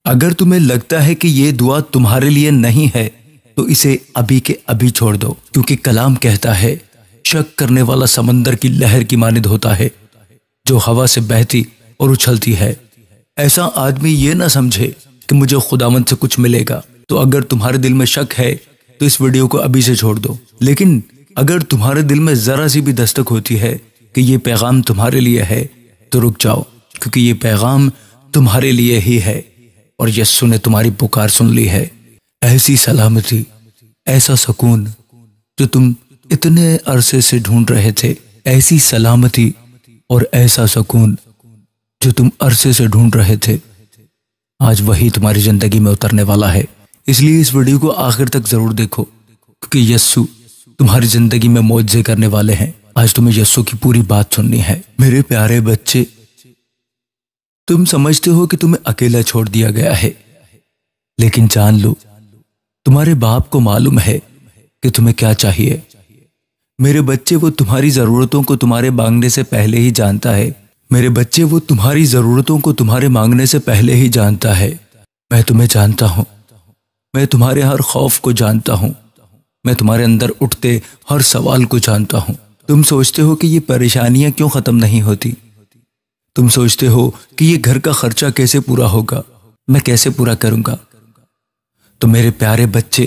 اگر تمہیں لگتا ہے کہ یہ دعا تمہارے لیے نہیں ہے تو اسے ابھی کے ابھی چھوڑ دو، کیونکہ کلام کہتا ہے شک کرنے والا سمندر کی لہر کی مانند ہوتا ہے جو ہوا سے بہتی اور اچھلتی ہے۔ ایسا آدمی یہ نہ سمجھے کہ مجھے خداوند سے کچھ ملے گا۔ تو اگر تمہارے دل میں شک ہے تو اس ویڈیو کو ابھی سے چھوڑ دو، لیکن اگر تمہارے دل میں ذرا سی بھی دستک ہوتی ہے کہ یہ پیغام تمہارے لیے ہے تو رک جاؤ، کیونکہ یہ پیغام تمہارے لیے ہی ہے اور یسوع نے تمہاری پکار سن لی ہے۔ ایسی سلامتی، ایسا سکون جو تم اتنے عرصے سے ڈھونڈ رہے تھے، ایسی سلامتی اور ایسا سکون جو تم عرصے سے ڈھونڈ رہے تھے، آج وہی تمہاری زندگی میں اترنے والا ہے۔ اس لیے اس ویڈیو کو آخر تک ضرور دیکھو، کیونکہ یسوع تمہاری زندگی میں معجزے کرنے والے ہیں۔ آج تمہیں یسوع کی پوری بات سننی ہے۔ میرے پیارے بچے، تم سمجھتے ہو کہ تمہیں اکیلا چھوڑ دیا گیا ہے، لیکن جان لو تمہارے باپ کو معلوم ہے کہ تمہیں کیا چاہیے۔ میرے بچے، وہ تمہاری ضرورتوں کو تمہارے مانگنے سے پہلے ہی جانتا ہے۔ میرے بچے، وہ تمہاری ضرورتوں کو تمہارے مانگنے سے پہلے ہی جانتا ہے۔ میں تمہیں جانتا ہوں، میں تمہارے ہر خوف کو جانتا ہوں، میں تمہارے اندر اٹھتے ہر سوال کو جانتا ہوں۔ تم سوچتے ہو کہ یہ پریشانیاں کیوں ختم نہیں ہوتی؟ تم سوچتے ہو کہ یہ گھر کا خرچہ کیسے پورا ہوگا، میں کیسے پورا کروں گا؟ تو میرے پیارے بچے،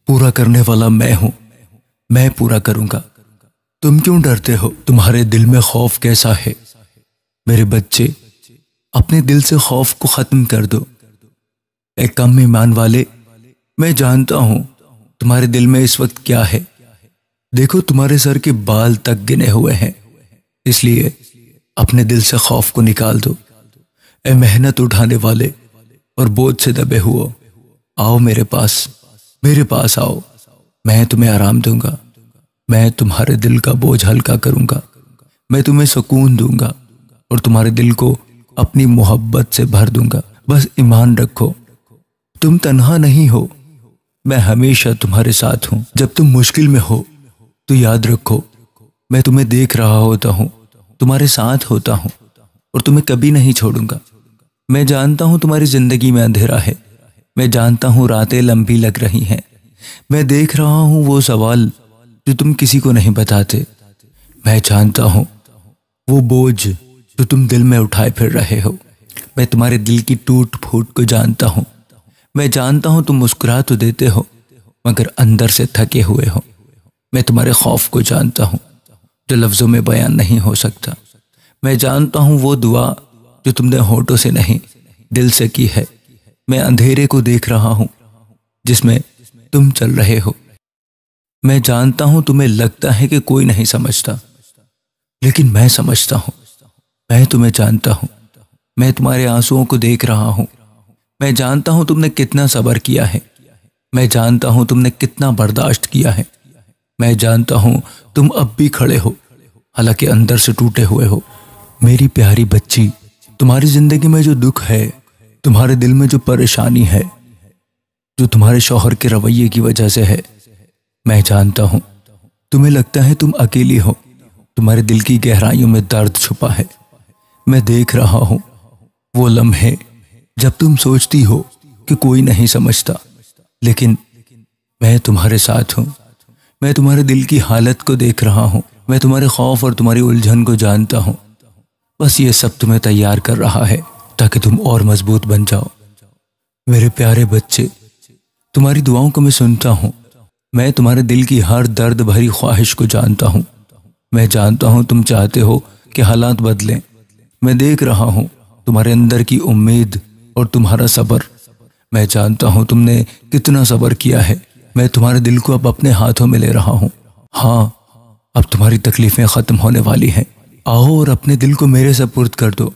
پورا کرنے والا میں ہوں، میں پورا کروں گا۔ تم کیوں ڈرتے ہو؟ تمہارے دل میں خوف کیسا ہے؟ میرے بچے، اپنے دل سے خوف کو ختم کر دو۔ اے کم ایمان والے، میں جانتا ہوں تمہارے دل میں اس وقت کیا ہے۔ دیکھو، تمہارے سر کے بال تک گنے ہوئے ہیں، اس لیے اپنے دل سے خوف کو نکال دو۔ اے محنت اٹھانے والے اور بوجھ سے دبے ہوئے، آؤ میرے پاس آؤ، میں تمہیں آرام دوں گا، میں تمہارے دل کا بوجھ ہلکا کروں گا، میں تمہیں سکون دوں گا اور تمہارے دل کو اپنی محبت سے بھر دوں گا۔ بس ایمان رکھو، تم تنہا نہیں ہو، میں ہمیشہ تمہارے ساتھ ہوں۔ جب تم مشکل میں ہو تو یاد رکھو، میں تمہیں دیکھ رہا ہوتا ہوں، تمہارے ساتھ ہوتا ہوں اور تمہیں کبھی نہیں چھوڑوں گا۔ میں جانتا ہوں تمہاری زندگی میں اندھیرا ہے، میں جانتا ہوں راتیں لمبی لگ رہی ہیں، میں دیکھ رہا ہوں وہ سوال جو تم کسی کو نہیں بتاتے، میں جانتا ہوں وہ بوجھ جو تم دل میں اٹھائے پھر رہے ہو، میں تمہارے دل کی ٹوٹ پھوٹ کو جانتا ہوں، میں جانتا ہوں تم مسکرا تو دیتے ہو مگر اندر سے تھکے ہوئے ہو، میں تمہارے خوف کو جانتا ہوں جو لفظوں میں بیان نہیں ہو سکتا، میں جانتا ہوں وہ دعا جو تم نے ہونٹوں سے نہیں دل سے کی ہے، میں اندھیرے کو دیکھ رہا ہوں جس میں تم چل رہے ہو، میں جانتا ہوں تمہیں لگتا ہے کہ کوئی نہیں سمجھتا، لیکن میں سمجھتا ہوں، میں تمہیں جانتا ہوں، میں تمہارے آنسوؤں کو دیکھ رہا ہوں، میں جانتا ہوں تم نے کتنا صبر کیا ہے، میں جانتا ہوں تم نے کتنا برداشت کیا ہے، میں جانتا ہوں تم اب بھی کھڑے ہو حالانکہ اندر سے ٹوٹے ہوئے ہو۔ میری پیاری بچی، تمہاری زندگی میں جو دکھ ہے، تمہارے دل میں جو پریشانی ہے، جو تمہارے شوہر کے رویے کی وجہ سے ہے، میں جانتا ہوں۔ تمہیں لگتا ہے تم اکیلی ہو، تمہارے دل کی گہرائیوں میں درد چھپا ہے، میں دیکھ رہا ہوں وہ لمحے جب تم سوچتی ہو کہ کوئی نہیں سمجھتا، لیکن میں تمہارے ساتھ ہوں، میں تمہارے دل کی حالت کو دیکھ رہا ہوں، میں تمہارے خوف اور تمہاری الجھن کو جانتا ہوں۔ بس یہ سب تمہیں تیار کر رہا ہے تاکہ تم اور مضبوط بن جاؤ۔ میرے پیارے بچے، تمہاری دعاؤں کو میں سنتا ہوں، میں تمہارے دل کی ہر درد بھری خواہش کو جانتا ہوں، میں جانتا ہوں تم چاہتے ہو کہ حالات بدلیں، میں دیکھ رہا ہوں تمہارے اندر کی امید اور تمہارا صبر، میں جانتا ہوں تم نے کتنا صبر کیا ہے، میں تمہارے دل کو اب اپنے ہاتھوں میں لے رہا ہوں۔ ہاں، اب تمہاری تکلیفیں ختم ہونے والی ہیں، آؤ اور اپنے دل کو میرے سپرد کر دو،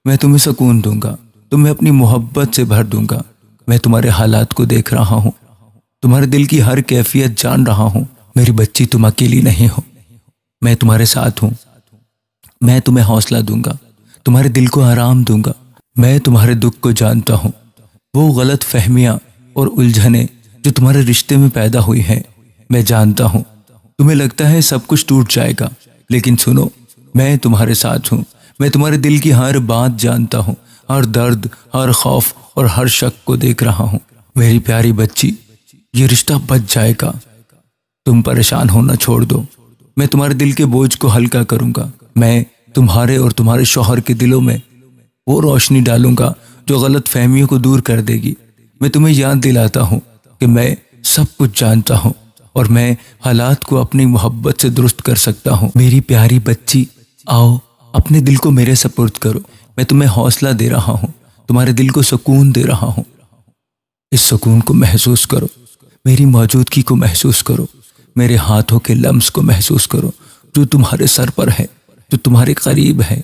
میں تمہیں سکون دوں گا، تمہیں اپنی محبت سے بھر دوں گا، میں تمہارے حالات کو دیکھ رہا ہوں، تمہارے دل کی ہر کیفیت جان رہا ہوں۔ میری بچی، تم اکیلی نہیں ہو، میں تمہارے ساتھ ہوں، میں تمہیں حوصلہ دوں گا، تمہارے دل کو آرام دوں گا، میں تمہارے دکھ کو جانتا ہوں، وہ غلط فہمیاں اور الجھنیں جو تمہارے رشتے میں پیدا ہوئی ہیں، میں جانتا ہوں۔ تمہیں لگتا ہے سب کچھ ٹوٹ جائے گا، لیکن سنو، میں تمہارے ساتھ ہوں، میں تمہارے دل کی ہر بات جانتا ہوں، ہر درد، ہر خوف اور ہر شک کو دیکھ رہا ہوں۔ میری پیاری بچی، یہ رشتہ بچ جائے گا، تم پریشان ہونا چھوڑ دو۔ میں تمہارے دل کے بوجھ کو ہلکا کروں گا۔ میں تمہارے اور تمہارے شوہر کے دلوں میں وہ روشنی ڈالوں گا جو غلط فہمیوں کو دور کر دے گی۔ میں تمہیں یاد دلاتا ہوں کہ میں سب کچھ جانتا ہوں اور میں حالات کو اپنی محبت سے درست کر سکتا ہوں۔ میری پیاری بچی، آؤ اپنے دل کو میرے سپرد کرو۔ میں تمہیں حوصلہ دے رہا ہوں، تمہارے دل کو سکون دے رہا ہوں۔ اس سکون کو محسوس کرو، میری موجودگی کو محسوس کرو، میرے ہاتھوں کے لمس کو محسوس کرو جو تمہارے سر پر ہے، جو تمہارے قریب ہے۔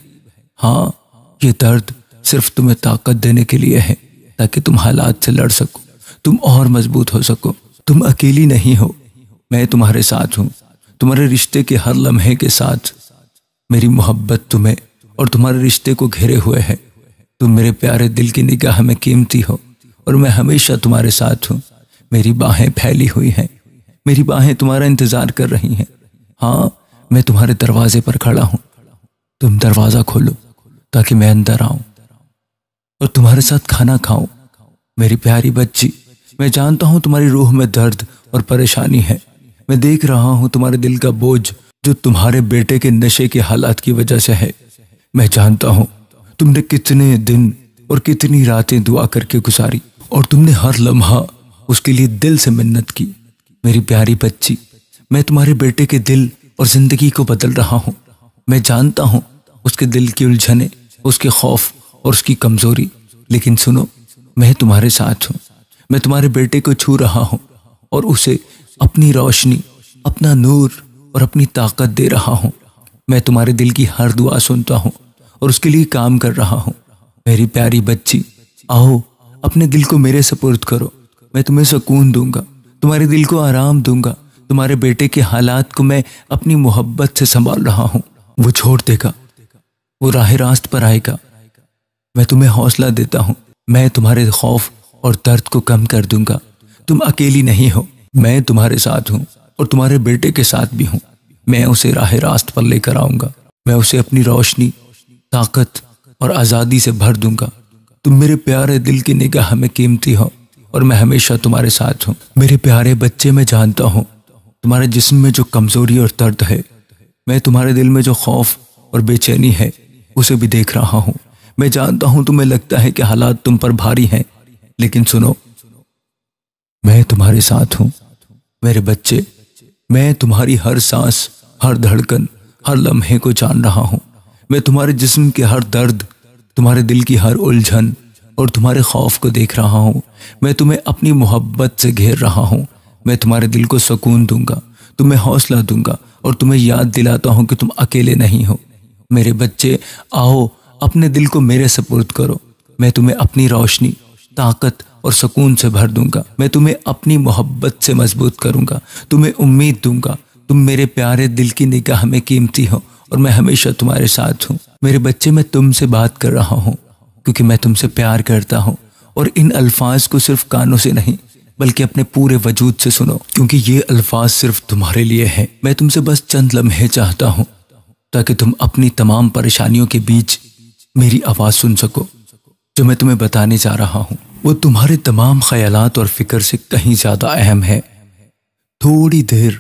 ہاں، یہ درد صرف تمہیں طاقت دینے کے لیے ہے تاکہ تم حالات سے لڑ سکو، تم اور مضبوط ہو سکو۔ تم اکیلی نہیں ہو، میں تمہارے ساتھ ہوں، تمہارے رشتے کے ہر لمحے کے ساتھ۔ میری محبت تمہیں اور تمہارے رشتے کو گھیرے ہوئے ہے۔ تم میرے پیارے دل کی نگاہ میں قیمتی ہو اور میں ہمیشہ تمہارے ساتھ ہوں۔ میری باہیں پھیلی ہوئی ہیں، میری باہیں تمہارا انتظار کر رہی ہیں۔ ہاں، میں تمہارے دروازے پر کھڑا ہوں، تم دروازہ کھولو تاکہ میں اندر آؤں اور تمہارے ساتھ کھانا کھاؤں۔ میری پیاری بچی، میں جانتا ہوں تمہاری روح میں درد اور پریشانی ہے۔ میں دیکھ رہا ہوں تمہارے دل کا بوجھ جو تمہارے بیٹے کے نشے کے حالات کی وجہ سے ہے۔ میں جانتا ہوں تم نے کتنے دن اور کتنی راتیں دعا کر کے گزاری اور تم نے ہر لمحہ اس کے لیے دل سے منت کی۔ میری پیاری بچی، میں تمہارے بیٹے کے دل اور زندگی کو بدل رہا ہوں۔ میں جانتا ہوں اس کے دل کی الجھنیں، اس کے خوف اور اس کی کمزوری، لیکن سنو، میں تمہارے ساتھ ہوں۔ میں تمہارے بیٹے کو چھو رہا ہوں اور اسے اپنی روشنی، اپنا نور اور اپنی طاقت دے رہا ہوں۔ میں تمہارے دل کی ہر دعا سنتا ہوں اور اس کے لیے کام کر رہا ہوں۔ میری پیاری بچی، آؤ اپنے دل کو میرے سپرد کرو۔ میں تمہیں سکون دوں گا، تمہارے دل کو آرام دوں گا۔ تمہارے بیٹے کے حالات کو میں اپنی محبت سے سنبھال رہا ہوں۔ وہ چھوڑ دے گا، وہ راہ راست پر آئے گا۔ میں تمہیں حوصلہ دیتا ہوں، میں تمہارے خوف اور درد کو کم کر دوں گا۔ تم اکیلی نہیں ہو، میں تمہارے ساتھ ہوں اور تمہارے بیٹے کے ساتھ بھی ہوں۔ میں اسے راہ راست پر لے کر آؤں گا، میں اسے اپنی روشنی، طاقت اور آزادی سے بھر دوں گا۔ تم میرے پیارے دل کی نگاہ میں قیمتی ہو اور میں ہمیشہ تمہارے ساتھ ہوں۔ میرے پیارے بچے، میں جانتا ہوں تمہارے جسم میں جو کمزوری اور درد ہے، میں تمہارے دل میں جو خوف اور بے چینی ہے اسے بھی دیکھ رہا ہوں۔ میں جانتا ہوں تمہیں لگتا ہے کہ حالات تم پر بھاری ہیں، لیکن سنو، میں تمہارے ساتھ ہوں۔ میرے بچے، میں تمہاری ہر سانس، ہر دھڑکن، ہر لمحے کو جان رہا ہوں۔ میں تمہارے جسم کے ہر درد، تمہارے دل کی ہر الجھن اور تمہارے خوف کو دیکھ رہا ہوں۔ میں تمہیں اپنی محبت سے گھیر رہا ہوں۔ میں تمہارے دل کو سکون دوں گا، تمہیں حوصلہ دوں گا اور تمہیں یاد دلاتا ہوں کہ تم اکیلے نہیں ہو۔ میرے بچے، آؤ اپنے دل کو میرے سپرد کرو۔ میں تمہیں اپنی روشنی، طاقت اور سکون سے بھر دوں گا۔ میں تمہیں اپنی محبت سے مضبوط کروں گا، تمہیں امید دوں گا۔ تم میرے پیارے دل کی نگاہ میں قیمتی ہو اور میں ہمیشہ تمہارے ساتھ ہوں۔ میرے بچے، میں تم سے بات کر رہا ہوں کیونکہ میں تم سے پیار کرتا ہوں، اور ان الفاظ کو صرف کانوں سے نہیں بلکہ اپنے پورے وجود سے سنو، کیونکہ یہ الفاظ صرف تمہارے لیے ہیں۔ میں تم سے بس چند لمحے چاہتا ہوں تاکہ تم اپنی تمام پریشانیوں کے بیچ میری آواز سن سکو۔ جو میں تمہیں بتانے جا رہا ہوں وہ تمہارے تمام خیالات اور فکر سے کہیں زیادہ اہم ہے۔ تھوڑی دیر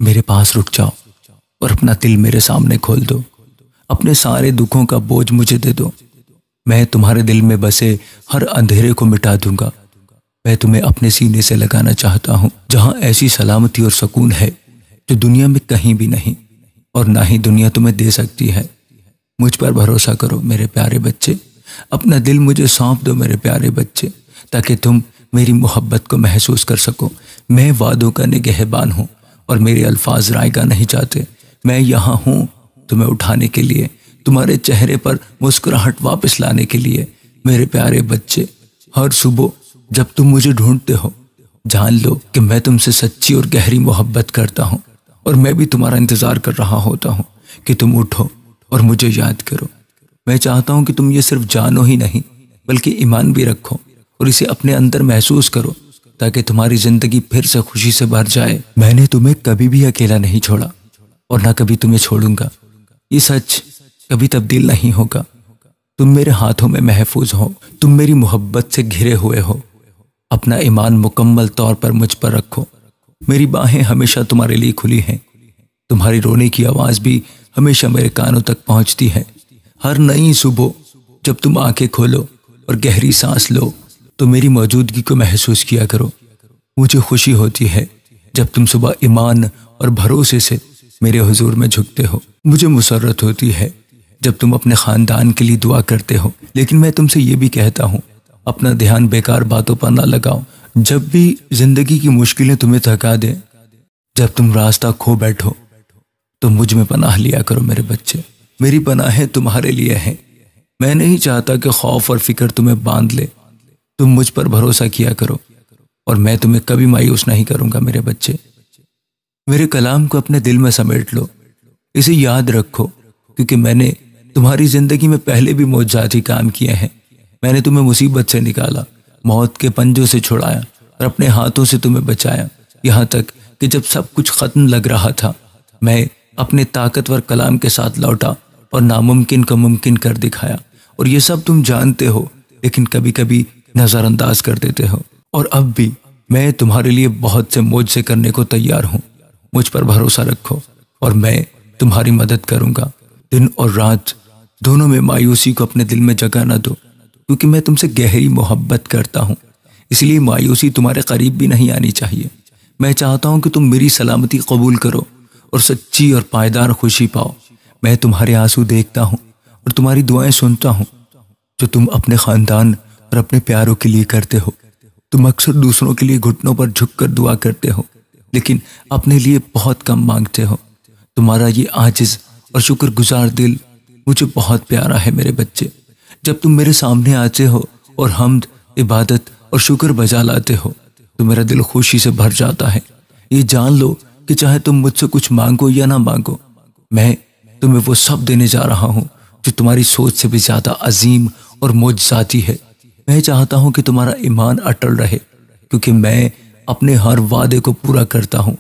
میرے پاس رک جاؤ اور اپنا دل میرے سامنے کھول دو۔ اپنے سارے دکھوں کا بوجھ مجھے دے دو۔ میں تمہارے دل میں بسے ہر اندھیرے کو مٹا دوں گا۔ میں تمہیں اپنے سینے سے لگانا چاہتا ہوں جہاں ایسی سلامتی اور سکون ہے جو دنیا میں کہیں بھی نہیں، اور نہ ہی دنیا تمہیں دے سکتی ہے۔ مجھ پر بھروسہ کرو میرے پیارے بچے، اپنا دل مجھے سونپ دو میرے پیارے بچے، تاکہ تم میری محبت کو محسوس کر سکو۔ میں وعدوں کا نگہبان ہوں اور میرے الفاظ رائے گاہ نہیں چاہتے۔ میں یہاں ہوں تمہیں اٹھانے کے لیے، تمہارے چہرے پر مسکراہٹ واپس لانے کے لیے۔ میرے پیارے بچے، ہر صبح جب تم مجھے ڈھونڈتے ہو، جان لو کہ میں تم سے سچی اور گہری محبت کرتا ہوں، اور میں بھی تمہارا انتظار کر رہا ہوتا ہوں کہ تم اٹھو اور مجھے یاد کرو۔ میں چاہتا ہوں کہ تم یہ صرف جانو ہی نہیں بلکہ ایمان بھی رکھو اور اسے اپنے اندر محسوس کرو، تاکہ تمہاری زندگی پھر سے خوشی سے بھر جائے۔ میں نے تمہیں کبھی بھی اکیلا نہیں چھوڑا اور نہ کبھی تمہیں چھوڑوں گا۔ یہ سچ کبھی تبدیل نہیں ہوگا۔ تم میرے ہاتھوں میں محفوظ ہو، تم میری محبت سے گھرے ہوئے ہو۔ اپنا ایمان مکمل طور پر مجھ پر رکھو، میری باہیں ہمیشہ تمہارے لیے کھلی ہیں، تمہاری رونے کی آواز بھی ہمیشہ میرے کانوں تک پہنچتی ہے۔ ہر نئی صبح جب تم آنکھیں کھولو اور گہری سانس لو تو میری موجودگی کو محسوس کیا کرو۔ مجھے خوشی ہوتی ہے جب تم صبح ایمان اور بھروسے سے میرے حضور میں جھکتے ہو۔ مجھے مسرت ہوتی ہے جب تم اپنے خاندان کے لیے دعا کرتے ہو، لیکن میں تم سے یہ بھی کہتا ہوں اپنا دھیان بیکار باتوں پر نہ لگاؤ۔ جب بھی زندگی کی مشکلیں تمہیں تھکا دیں، جب تم راستہ کھو بیٹھو تو مجھ میں پناہ لیا کرو میرے بچے۔ میری پناہیں تمہارے لیے ہیں۔ میں نہیں چاہتا کہ خوف اور فکر تمہیں باندھ لے۔ تم مجھ پر بھروسہ کیا کرو اور میں تمہیں کبھی مایوس نہیں کروں گا میرے بچے۔ میرے کلام کو اپنے دل میں سمیٹ لو، اسے یاد رکھو، کیونکہ میں نے تمہاری زندگی میں پہلے بھی معجزاتی کام کیے ہیں۔ میں نے تمہیں مصیبت سے نکالا، موت کے پنجوں سے چھڑایا اور اپنے ہاتھوں سے تمہیں بچایا، یہاں تک کہ جب سب کچھ ختم لگ رہا تھا میں اپنے طاقتور کلام کے ساتھ لوٹا اور ناممکن کو ممکن کر دکھایا۔ اور یہ سب تم جانتے ہو، لیکن کبھی کبھی نظر انداز کر دیتے ہو۔ اور اب بھی میں تمہارے لیے بہت سے معجزے کرنے کو تیار ہوں۔ مجھ پر بھروسہ رکھو اور میں تمہاری مدد کروں گا۔ دن اور رات دونوں میں مایوسی کو اپنے دل میں جگہ نہ دو، کیونکہ میں تم سے گہری محبت کرتا ہوں، اس لیے مایوسی تمہارے قریب بھی نہیں آنی چاہیے۔ میں چاہتا ہوں کہ تم میری سلامتی قبول کرو اور سچی اور پائیدار خوشی پاؤ۔ میں تمہارے آنسو دیکھتا ہوں اور تمہاری دعائیں سنتا ہوں جو تم اپنے خاندان اور اپنے پیاروں کے لیے کرتے ہو۔ تم اکثر دوسروں کے لیے گھٹنوں پر جھک کر دعا کرتے ہو، لیکن اپنے لیے بہت کم مانگتے ہو۔ تمہارا یہ عاجز اور شکر گزار دل مجھے بہت پیارا ہے میرے بچے۔ جب تم میرے سامنے آتے ہو اور حمد، عبادت اور شکر بجا لاتے ہو تو میرا دل خوشی سے بھر جاتا ہے۔ یہ جان لو کہ چاہے تم مجھ سے کچھ مانگو یا نہ مانگو، میں تمہیں وہ سب دینے جا رہا ہوں جو تمہاری سوچ سے بھی زیادہ عظیم اور معجزاتی ہے۔ میں چاہتا ہوں کہ تمہارا ایمان اٹل رہے، کیونکہ میں اپنے ہر وعدے کو پورا کرتا ہوں۔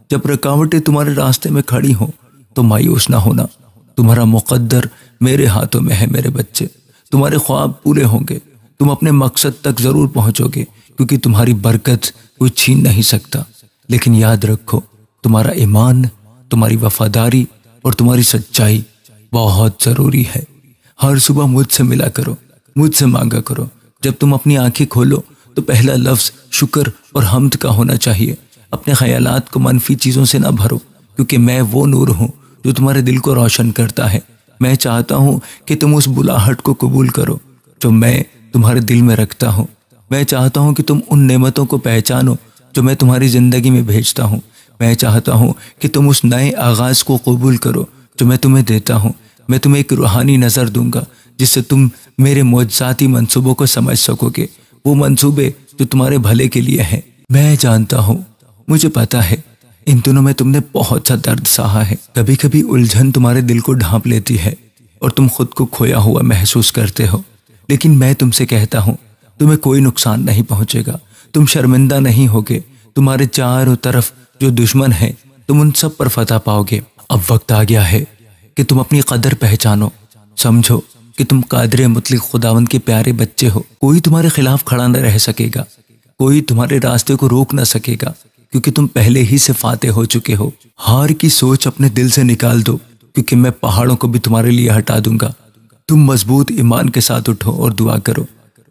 جب رکاوٹیں تمہارے راستے میں کھڑی ہوں تو مایوس نہ ہونا، تمہارا مقدر میرے ہاتھوں میں ہے میرے بچے۔ تمہارے خواب پورے ہوں گے، تم اپنے مقصد تک ضرور پہنچو گے، کیونکہ تمہاری برکت کوئی چھین نہیں سکتا۔ لیکن یاد رکھو، تمہارا ایمان، تمہاری وفاداری اور تمہاری سچائی بہت ضروری ہے۔ ہر صبح مجھ سے ملا کرو، مجھ سے مانگا کرو۔ جب تم اپنی آنکھیں کھولو تو پہلا لفظ شکر اور حمد کا ہونا چاہیے۔ اپنے خیالات کو منفی چیزوں سے نہ بھرو، کیونکہ میں وہ نور ہوں جو تمہارے دل کو روشن کرتا ہے۔ میں چاہتا ہوں کہ تم اس بلاہٹ کو قبول کرو جو میں تمہارے دل میں رکھتا ہوں۔ میں چاہتا ہوں کہ تم ان نعمتوں کو پہچانو جو میں تمہاری زندگی میں بھیجتا ہوں۔ میں چاہتا ہوں کہ تم اس نئے آغاز کو قبول کرو جو میں تمہیں دیتا ہوں۔ میں تمہیں ایک روحانی نظر دوں گا جس سے تم میرے معجزاتی منصوبوں کو سمجھ سکو گے، وہ منصوبے جو تمہارے بھلے کے لیے ہیں۔ میں جانتا ہوں، مجھے پتا ہے، ان دنوں میں تم نے بہت سا درد سہا ہے۔ کبھی کبھی الجھن تمہارے دل کو ڈھانپ لیتی ہے اور تم خود کو کھویا ہوا محسوس کرتے ہو، لیکن میں تم سے کہتا ہوں تمہیں کوئی نقصان نہیں پہنچے گا، تم شرمندہ نہیں ہوگے۔ تمہارے چاروں طرف جو دشمن ہیں تم ان سب پر فتح پاؤ گے۔ اب وقت آ گیا ہے کہ تم اپنی قدر پہچانو، سمجھو کہ تم قادر مطلق خداوند کے پیارے بچے ہو۔ کوئی تمہارے خلاف کھڑا نہ رہ سکے گا، کوئی تمہارے راستے کو روک نہ سکے گا، کیونکہ تم پہلے ہی سے فاتح ہو چکے ہو۔ ہار کی سوچ اپنے دل سے نکال دو، کیونکہ میں پہاڑوں کو بھی تمہارے لیے ہٹا دوں گا۔ تم مضبوط ایمان کے ساتھ اٹھو اور دعا کرو،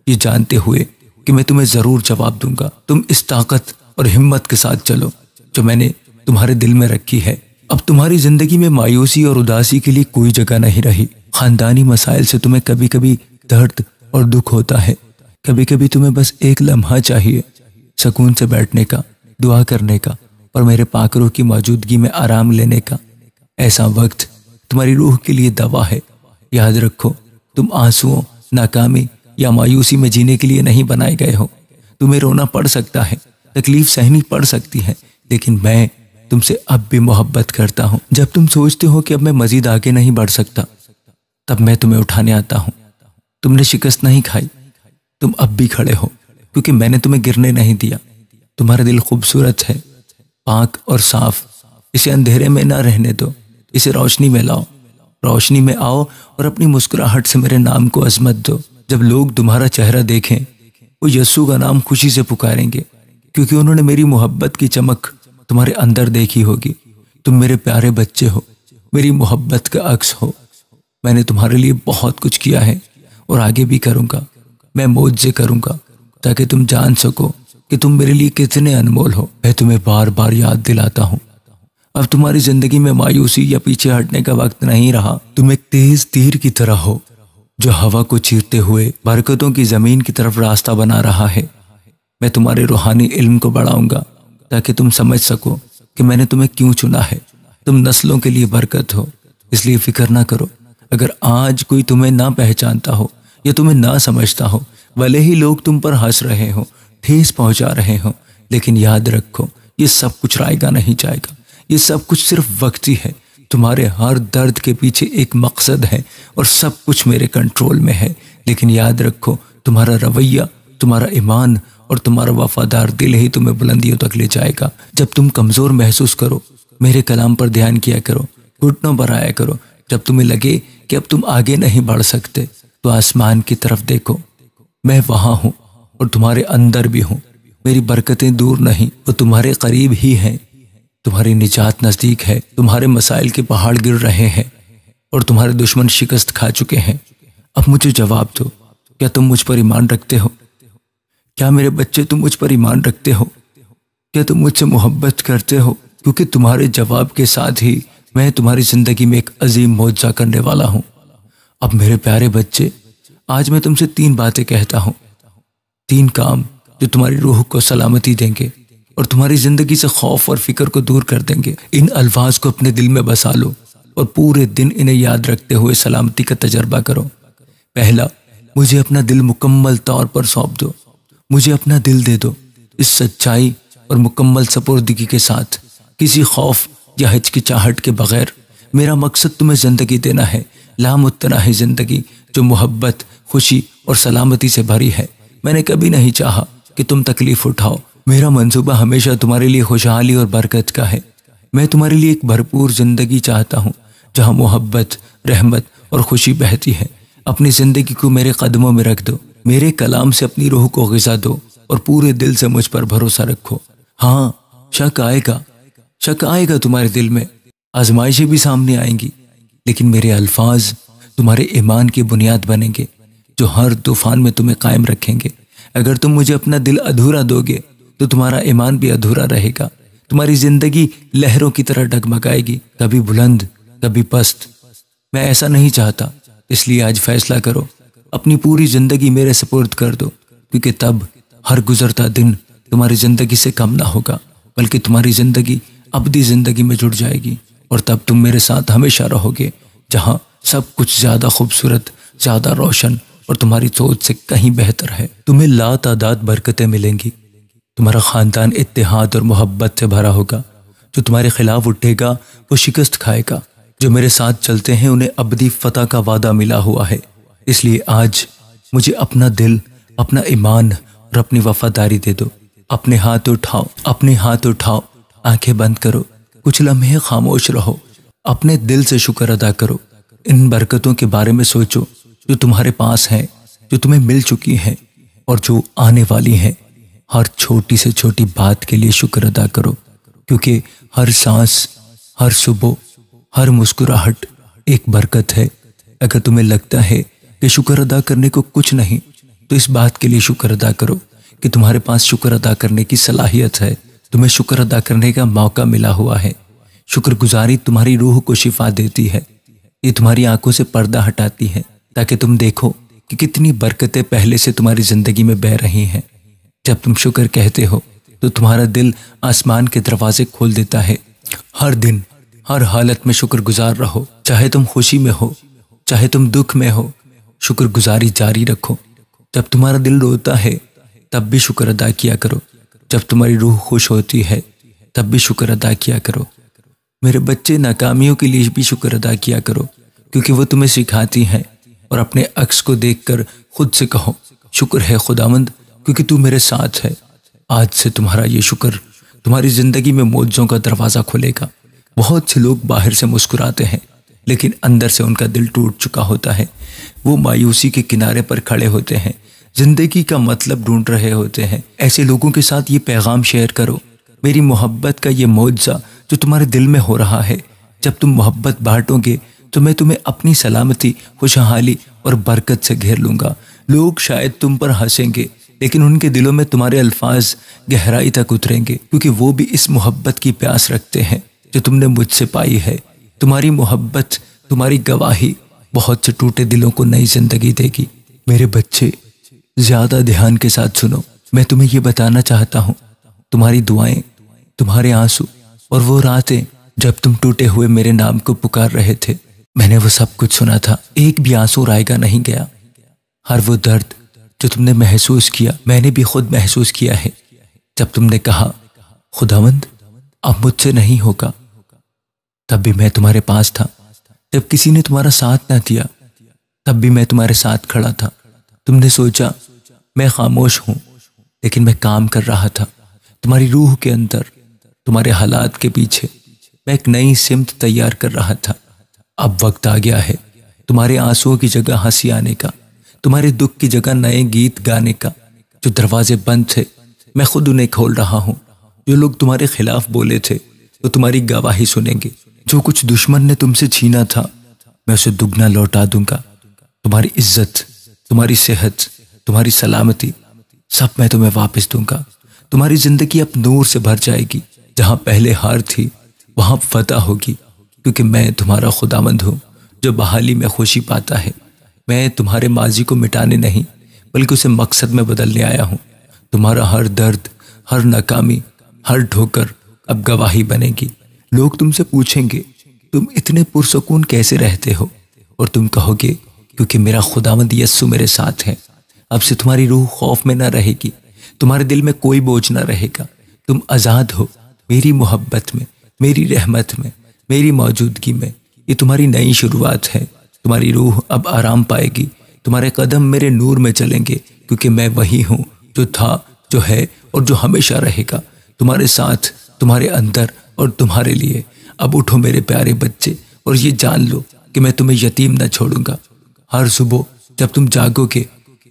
یہ جانتے ہوئے کہ میں تمہیں ضرور جواب دوں گا۔ تم اس طاقت اور ہمت کے ساتھ چلو جو میں نے تمہارے دل میں رکھی ہے۔ اب تمہاری زندگی میں مایوسی اور اداسی کے لیے کوئی جگہ نہیں رہی۔ خاندانی مسائل سے تمہیں کبھی کبھی درد اور دکھ ہوتا ہے، کبھی کبھی تمہیں بس ایک لمحہ چاہیے سکون سے بیٹھنے کا، دعا کرنے کا اور میرے پاک روح کی موجودگی میں آرام لینے کا۔ ایسا وقت تمہاری روح کے لیے دوا ہے۔ یاد رکھو، تم آنسوؤں، ناکامی یا مایوسی میں جینے کے لیے نہیں بنائے گئے ہو۔ تمہیں رونا پڑ سکتا ہے، تکلیف سہنی پڑ سکتی ہے، لیکن میں تم سے اب بھی محبت کرتا ہوں۔ جب تم سوچتے ہو کہ اب میں مزید آگے نہیں بڑھ سکتا، تب میں تمہیں اٹھانے آتا ہوں۔ تم نے شکست نہیں کھائی، تم اب بھی کھڑے ہو، کیونکہ میں نے تمہیں گرنے نہیں دیا۔ تمہارا دل خوبصورت ہے، پاک اور صاف۔ اسے اندھیرے میں نہ رہنے دو، اسے روشنی میں لاؤ۔ روشنی میں آؤ اور اپنی مسکراہٹ سے میرے نام کو عظمت دو۔ جب لوگ تمہارا چہرہ دیکھیں وہ یسوع کا نام خوشی سے پکاریں گے، کیونکہ انہوں نے میری محبت کی چمک تمہارے اندر دیکھی ہوگی۔ تم میرے پیارے بچے ہو، میری محبت کا عکس ہو۔ میں نے تمہارے لیے بہت کچھ کیا ہے اور آگے بھی کروں گا۔ میں معجزے کروں گا تاکہ تم جان سکو کہ تم میرے لیے کتنے انمول ہو۔ میں تمہیں بار بار یاد دلاتا ہوں، اب تمہاری زندگی میں مایوسی یا پیچھے ہٹنے کا وقت نہیں رہا۔ تم ایک تیز تیر کی طرح ہو جو ہوا کو چیرتے ہوئے برکتوں کی زمین کی طرف راستہ بنا رہا ہے۔ میں تمہارے روحانی علم کو بڑھاؤں گا تاکہ تم سمجھ سکو کہ میں نے تمہیں کیوں چنا ہے۔ تم نسلوں کے لیے برکت ہو، اس لیے فکر نہ کرو۔ اگر آج کوئی تمہیں نہ پہچانتا ہو یا تمہیں نہ سمجھتا ہو، بھلے ہی لوگ تم پر ہنس رہے ہوں، ٹھیس پہنچا رہے ہوں، لیکن یاد رکھو یہ سب کچھ رائے گا نہیں جائے گا۔ یہ سب کچھ صرف وقتی ہے۔ تمہارے ہر درد کے پیچھے ایک مقصد ہے اور سب کچھ میرے کنٹرول میں ہے۔ لیکن یاد رکھو تمہارا رویہ، تمہارا ایمان اور تمہارا وفادار دل ہی تمہیں بلندیوں تک لے جائے گا۔ جب تم کمزور محسوس کرو میرے کلام پر دھیان کیا کرو، گھٹنوں پر آیا کرو۔ جب تمہیں لگے کہ اب تم آگے نہیں بڑھ سکتے تو آسمان کی طرف دیکھو، میں وہاں ہوں اور تمہارے اندر بھی ہوں۔ میری برکتیں دور نہیں، وہ تمہارے قریب ہی ہیں۔ تمہاری نجات نزدیک ہے۔ تمہارے مسائل کے پہاڑ گر رہے ہیں اور تمہارے دشمن شکست کھا چکے ہیں۔ اب مجھے جواب دو، کیا تم مجھ پر ایمان رکھتے ہو؟ کیا میرے بچے تم مجھ پر ایمان رکھتے ہو؟ کیا تم مجھ سے محبت کرتے ہو؟ کیونکہ تمہارے جواب کے ساتھ ہی میں تمہاری زندگی میں ایک عظیم معجزہ کرنے والا ہوں۔ اب میرے پیارے بچے، آج میں تم سے 3 باتیں کہتا ہوں، 3 کام جو تمہاری روح کو سلامتی دیں گے اور تمہاری زندگی سے خوف اور فکر کو دور کر دیں گے۔ ان الفاظ کو اپنے دل میں بسا لو اور پورے دن انہیں یاد رکھتے ہوئے سلامتی کا تجربہ کرو۔ پہلا، مجھے اپنا دل مکمل طور پر سونپ دو۔ مجھے اپنا دل دے دو، اس سچائی اور مکمل سپردگی کے ساتھ، کسی خوف یا ہچکچاہٹ کے بغیر۔ میرا مقصد تمہیں زندگی دینا ہے، لامتناہی زندگی جو محبت، خوشی اور سلامتی سے بھری ہے۔ میں نے کبھی نہیں چاہا کہ تم تکلیف اٹھاؤ۔ میرا منصوبہ ہمیشہ تمہارے لیے خوشحالی اور برکت کا ہے۔ میں تمہارے لیے ایک بھرپور زندگی چاہتا ہوں جہاں محبت، رحمت اور خوشی بہتی ہے۔ اپنی زندگی کو میرے قدموں میں رکھ دو، میرے کلام سے اپنی روح کو غذا دو اور پورے دل سے مجھ پر بھروسہ رکھو۔ ہاں، شک آئے گا تمہارے دل میں، آزمائشیں بھی سامنے آئیں گی، لیکن میرے الفاظ تمہارے ایمان کی بنیاد بنیں گے جو ہر طوفان میں تمہیں قائم رکھیں گے۔ اگر تم مجھے اپنا دل ادھورا دو گے تو تمہارا ایمان بھی ادھورا رہے گا۔ تمہاری زندگی لہروں کی طرح ڈگمگائے گی، کبھی بلند، کبھی پست۔ میں ایسا نہیں چاہتا، اس لیے آج فیصلہ کرو، اپنی پوری زندگی میرے سپرد کر دو، کیونکہ تب ہر گزرتا دن تمہاری زندگی سے کم نہ ہوگا، بلکہ تمہاری زندگی ابدی زندگی میں جڑ جائے گی، اور تب تم میرے ساتھ ہمیشہ رہو گے، جہاں سب کچھ زیادہ خوبصورت، زیادہ روشن اور تمہاری سوچ سے کہیں بہتر ہے۔ تمہیں لا تعداد برکتیں ملیں گی۔ تمہارا خاندان اتحاد اور محبت سے بھرا ہوگا۔ جو تمہارے خلاف اٹھے گا وہ شکست کھائے گا۔ جو میرے ساتھ چلتے ہیں انہیں ابدی فتح کا وعدہ ملا ہوا ہے۔ اس لیے آج مجھے اپنا دل، اپنا ایمان اور اپنی وفاداری دے دو۔ اپنے ہاتھ اٹھاؤ، آنکھیں بند کرو، کچھ لمحے خاموش رہو، اپنے دل سے شکر ادا کرو۔ ان برکتوں کے بارے میں سوچو جو تمہارے پاس ہیں، جو تمہیں مل چکی ہیں اور جو آنے والی ہیں۔ ہر چھوٹی سے چھوٹی بات کے لیے شکر ادا کرو، کیونکہ ہر سانس، ہر صبح، ہر مسکراہٹ ایک برکت ہے۔ اگر تمہیں لگتا ہے کہ شکر ادا کرنے کو کچھ نہیں، تو اس بات کے لیے شکر ادا کرو کہ تمہارے پاس شکر ادا کرنے کی صلاحیت ہے۔ تمہیں شکر ادا کرنے کا موقع ملا ہوا ہے۔ شکر گزاری تمہاری روح کو شفا دیتی ہے۔ یہ تمہاری آنکھوں سے پردہ ہٹاتی ہے تاکہ تم دیکھو کہ کتنی برکتیں پہلے سے تمہاری زندگی میں بہہ رہی ہیں۔ جب تم شکر کہتے ہو تو تمہارا دل آسمان کے دروازے کھول دیتا ہے۔ ہر دن، ہر حالت میں شکر گزار رہو، چاہے تم خوشی میں ہو، چاہے تم دکھ میں ہو، شکر گزاری جاری رکھو۔ جب تمہارا دل روتا ہے تب بھی شکر ادا کیا کرو، جب تمہاری روح خوش ہوتی ہے تب بھی شکر ادا کیا کرو۔ میرے بچے، ناکامیوں کے لیے بھی شکر ادا کیا کرو، کیونکہ وہ تمہیں سکھاتی ہیں، اور اپنے عکس کو دیکھ کر خود سے کہو، شکر ہے خداوند کیونکہ تو میرے ساتھ ہے۔ آج سے تمہارا یہ شکر تمہاری زندگی میں معجزوں کا دروازہ کھولے گا۔ بہت سے لوگ باہر سے مسکراتے ہیں لیکن اندر سے ان کا دل ٹوٹ چکا ہوتا ہے۔ وہ مایوسی کے کنارے پر کھڑے ہوتے ہیں، زندگی کا مطلب ڈھونڈ رہے ہوتے ہیں۔ ایسے لوگوں کے ساتھ یہ پیغام شیئر کرو، میری محبت کا یہ معجزہ جو تمہارے دل میں ہو رہا ہے، جب تم محبت بانٹو گے تو میں تمہیں اپنی سلامتی، خوشحالی اور برکت سے گھیر لوں گا۔ لوگ شاید تم پر ہنسیں گے، لیکن ان کے دلوں میں تمہارے الفاظ گہرائی تک اتریں گے، کیونکہ وہ بھی اس محبت کی پیاس رکھتے ہیں جو تم نے مجھ سے پائی ہے۔ تمہاری محبت، تمہاری گواہی بہت سے ٹوٹے دلوں کو نئی زندگی دے گی۔ میرے بچے، زیادہ دھیان کے ساتھ سنو، میں تمہیں یہ بتانا چاہتا ہوں، تمہاری دعائیں، تمہارے آنسو اور وہ راتیں جب تم ٹوٹے ہوئے میرے نام کو پکار رہے تھے، میں نے وہ سب کچھ سنا تھا۔ ایک بھی آنسو رائے گا نہیں گیا۔ ہر وہ درد جو تم نے محسوس کیا، میں نے بھی خود محسوس کیا ہے۔ جب تم نے کہا خداوند اب مجھ سے نہیں ہوگا، تب بھی میں تمہارے پاس تھا۔ جب کسی نے تمہارا ساتھ نہ دیا، تب بھی میں تمہارے ساتھ کھڑا تھا۔ تم نے سوچا میں خاموش ہوں، لیکن میں کام کر رہا تھا۔ تمہاری روح کے اندر، تمہارے حالات کے پیچھے میں ایک نئی سمت تیار کر رہا تھا۔ اب وقت آ گیا ہے تمہارے آنسوؤں کی جگہ ہنسی آنے کا، تمہارے دکھ کی جگہ نئے گیت گانے کا۔ جو دروازے بند تھے میں خود انہیں کھول رہا ہوں۔ جو لوگ تمہارے خلاف بولے تھے وہ تمہاری گواہی سنیں گے۔ جو کچھ دشمن نے تم سے چھینا تھا میں اسے دگنا لوٹا دوں گا۔ تمہاری عزت، تمہاری صحت، تمہاری سلامتی، سب میں تمہیں واپس دوں گا۔ تمہاری زندگی اب نور سے بھر جائے گی۔ جہاں پہلے ہار تھی وہاں فتح ہوگی، کیونکہ میں تمہارا خداوند ہوں جو بحالی میں خوشی پاتا ہے۔ میں تمہارے ماضی کو مٹانے نہیں بلکہ اسے مقصد میں بدلنے آیا ہوں۔ تمہارا ہر درد، ہر ناکامی، ہر ٹھوکر اب گواہی بنے گی۔ لوگ تم سے پوچھیں گے تم اتنے پرسکون کیسے رہتے ہو، اور تم کہو گے کیونکہ میرا خداوند یسوع میرے ساتھ ہے۔ اب سے تمہاری روح خوف میں نہ رہے گی، تمہارے دل میں کوئی بوجھ نہ رہے گا۔ تم آزاد ہو میری محبت میں، میری رحمت میں، میری موجودگی میں۔ یہ تمہاری نئی شروعات ہے۔ تمہاری روح اب آرام پائے گی۔ تمہارے قدم میرے نور میں چلیں گے، کیونکہ میں وہی ہوں جو تھا، جو ہے اور جو ہمیشہ رہے گا، تمہارے ساتھ، تمہارے اندر اور تمہارے لیے۔ اب اٹھو میرے پیارے بچے اور یہ جان لو کہ میں تمہیں یتیم نہ چھوڑوں گا۔ ہر صبح جب تم جاگو گے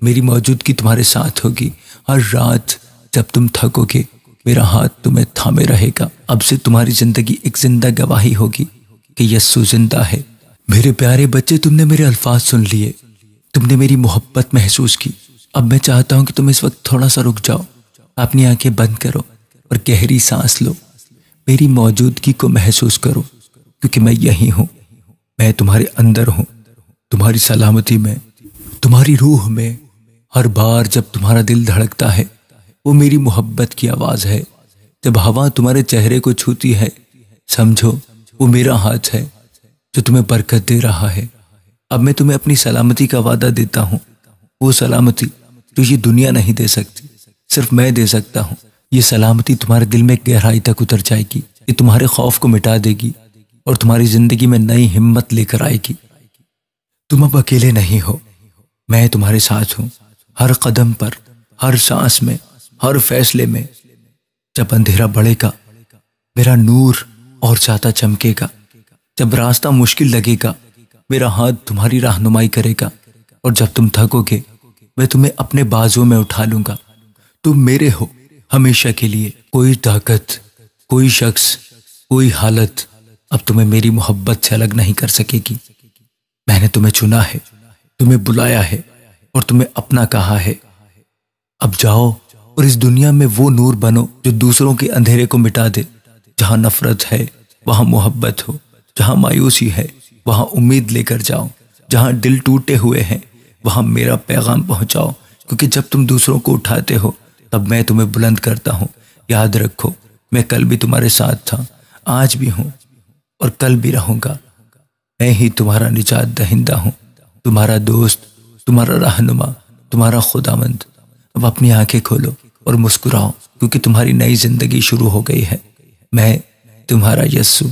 میری موجودگی تمہارے ساتھ ہوگی۔ ہر رات جب تم تھکو گے میرا ہاتھ تمہیں تھامے رہے گا۔ اب سے تمہاری زندگی ایک زندہ گواہی ہوگی کہ یسوع زندہ ہے۔ میرے پیارے بچے، تم نے میرے الفاظ سن لیے، تم نے میری محبت محسوس کی۔ اب میں چاہتا ہوں کہ تم اس وقت تھوڑا سا رک جاؤ، اپنی آنکھیں بند کرو اور گہری سانس لو۔ میری موجودگی کو محسوس کرو، کیونکہ میں یہی ہوں۔ میں تمہارے اندر ہوں، تمہاری سلامتی میں، تمہاری روح میں۔ ہر بار جب تمہارا دل دھڑکتا ہے وہ میری محبت کی آواز ہے۔ جب ہوا تمہارے چہرے کو چھوتی ہے سمجھو وہ میرا ہاتھ ہے جو تمہیں برکت دے رہا ہے۔ اب میں تمہیں اپنی سلامتی کا وعدہ دیتا ہوں، وہ سلامتی جو یہ دنیا نہیں دے سکتی، صرف میں دے سکتا ہوں۔ یہ سلامتی تمہارے دل میں گہرائی تک اتر جائے گی، یہ تمہارے خوف کو مٹا دے گی اور تمہاری زندگی میں نئی ہمت لے کر آئے گی۔ تم اب اکیلے نہیں ہو، میں تمہارے ساتھ ہوں، ہر قدم پر، ہر سانس میں، ہر فیصلے میں۔ جب اندھیرا بڑھے گا میرا نور اور زیادہ چمکے گا۔ جب راستہ مشکل لگے گا میرا ہاتھ تمہاری رہنمائی کرے گا، اور جب تم تھکو گے میں تمہیں اپنے بازوں میں اٹھا لوں گا۔ تم میرے ہو ہمیشہ کے لیے۔ کوئی طاقت، کوئی شخص، کوئی حالت اب تمہیں میری محبت سے الگ نہیں کر سکے گی۔ میں نے تمہیں چنا ہے، تمہیں بلایا ہے اور تمہیں اپنا کہا ہے۔ اب جاؤ اور اس دنیا میں وہ نور بنو جو دوسروں کے اندھیرے کو مٹا دے۔ جہاں نفرت ہے وہاں محبت ہو، جہاں مایوسی ہے وہاں امید لے کر جاؤ، جہاں دل ٹوٹے ہوئے ہیں وہاں میرا پیغام پہنچاؤ، کیونکہ جب تم دوسروں کو اٹھاتے ہو تب میں تمہیں بلند کرتا ہوں۔ یاد رکھو میں کل بھی تمہارے ساتھ تھا، آج بھی ہوں اور کل بھی رہوں گا۔ میں ہی تمہارا نجات دہندہ ہوں، تمہارا دوست، تمہارا رہنما، تمہارا خداوند۔ اب اپنی آنکھیں کھولو اور مسکراؤ، کیونکہ تمہاری نئی زندگی شروع ہو گئی ہے۔ میں تمہارا یسوع